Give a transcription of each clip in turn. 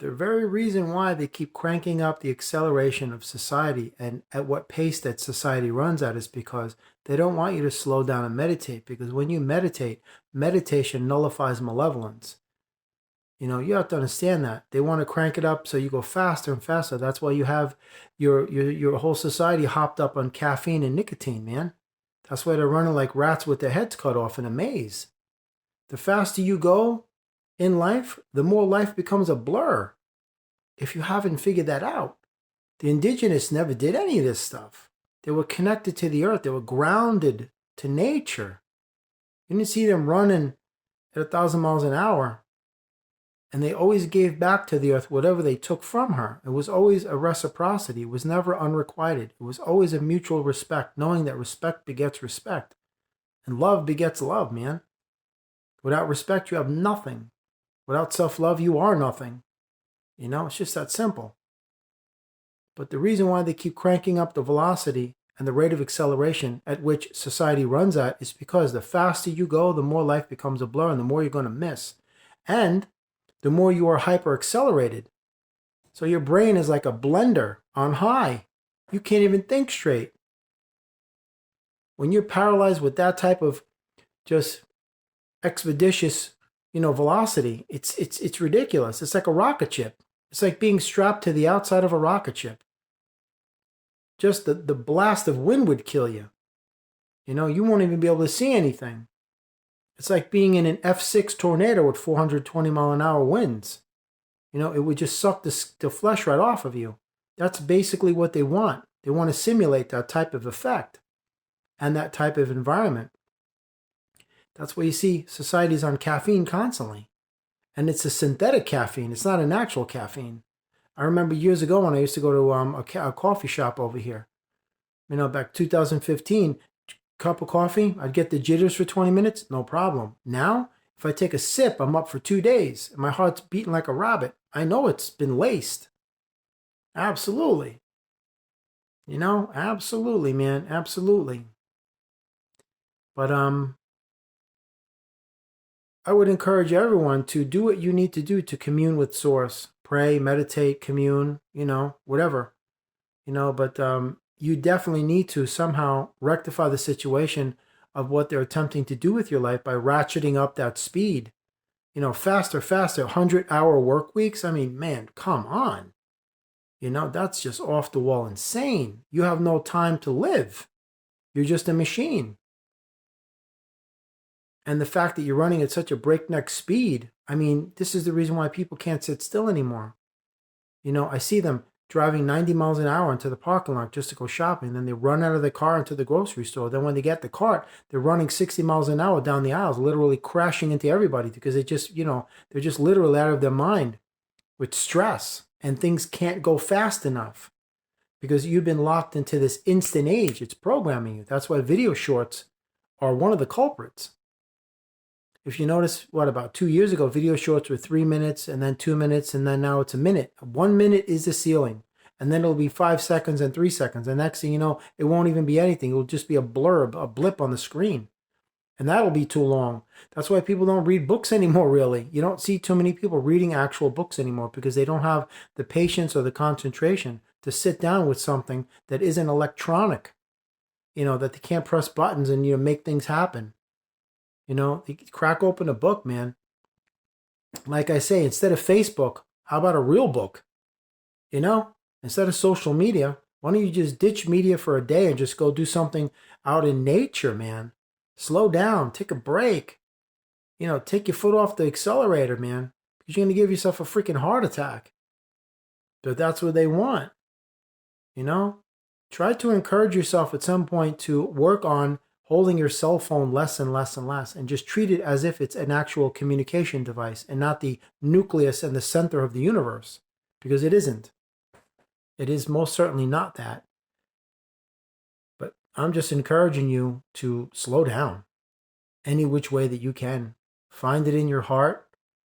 the very reason why they keep cranking up the acceleration of society and at what pace that society runs at is because they don't want you to slow down and meditate. Because when you meditate, meditation nullifies malevolence. You have to understand that. They want to crank it up so you go faster and faster. That's why you have your whole society hopped up on caffeine and nicotine, man. That's why they're running like rats with their heads cut off in a maze. The faster you go in life, the more life becomes a blur. If you haven't figured that out, the indigenous never did any of this stuff. They were connected to the earth. They were grounded to nature. You didn't see them running at 1,000 miles an hour. And they always gave back to the earth whatever they took from her. It was always a reciprocity. It was never unrequited. It was always a mutual respect, knowing that respect begets respect. And love begets love, man. Without respect, you have nothing. Without self-love, you are nothing. It's just that simple. But the reason why they keep cranking up the velocity and the rate of acceleration at which society runs at is because the faster you go, the more life becomes a blur and the more you're going to miss. And the more you are hyper-accelerated. So your brain is like a blender on high. You can't even think straight. When you're paralyzed with that type of just expeditious, velocity, it's ridiculous. It's like a rocket ship. It's like being strapped to the outside of a rocket ship. Just the blast of wind would kill you. You won't even be able to see anything. It's like being in an F6 tornado with 420 mile an hour winds. It would just suck the flesh right off of you. That's basically what they want. They want to simulate that type of effect and that type of environment. That's why you see societies on caffeine constantly. And it's a synthetic caffeine. It's not an actual caffeine. I remember years ago when I used to go to a coffee shop over here. Back 2015, cup of coffee, I'd get the jitters for 20 minutes, no problem. Now, if I take a sip, I'm up for 2 days. And my heart's beating like a rabbit. I know it's been laced. Absolutely. Absolutely, man. Absolutely. But I would encourage everyone to do what you need to do to commune with Source. Pray, meditate, commune, whatever. But you definitely need to somehow rectify the situation of what they're attempting to do with your life by ratcheting up that speed. Faster, 100-hour work weeks. I mean, man, come on. That's just off the wall insane. You have no time to live. You're just a machine. And the fact that you're running at such a breakneck speed, I mean, this is the reason why people can't sit still anymore. I see them driving 90 miles an hour into the parking lot just to go shopping. Then they run out of the car into the grocery store. Then when they get the cart, they're running 60 miles an hour down the aisles, literally crashing into everybody because they're just literally out of their mind with stress and things can't go fast enough because you've been locked into this instant age. It's programming you. That's why video shorts are one of the culprits. If you notice, about 2 years ago, video shorts were 3 minutes and then 2 minutes and then now it's a minute. 1 minute is the ceiling. And then it'll be 5 seconds and 3 seconds. And next thing you know, it won't even be anything. It'll just be a blurb, a blip on the screen. And that'll be too long. That's why people don't read books anymore, really. You don't see too many people reading actual books anymore because they don't have the patience or the concentration to sit down with something that isn't electronic. That they can't press buttons and make things happen. You crack open a book, man. Like I say, instead of Facebook, how about a real book? Instead of social media, why don't you just ditch media for a day and just go do something out in nature, man? Slow down, take a break. Take your foot off the accelerator, man, because you're going to give yourself a freaking heart attack. But that's what they want. Try to encourage yourself at some point to work on holding your cell phone less and less and less, and just treat it as if it's an actual communication device and not the nucleus and the center of the universe, because it isn't. It is most certainly not that. But I'm just encouraging you to slow down any which way that you can. Find it in your heart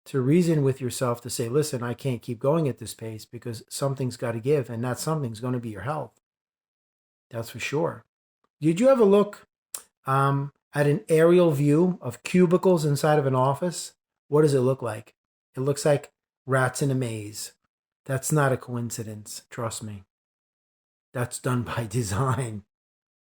to reason with yourself to say, listen, I can't keep going at this pace because something's got to give, and that something's going to be your health. That's for sure. Did you ever look at an aerial view of cubicles inside of an office? What does it look like? It looks like rats in a maze. That's not a coincidence, trust me. That's done by design.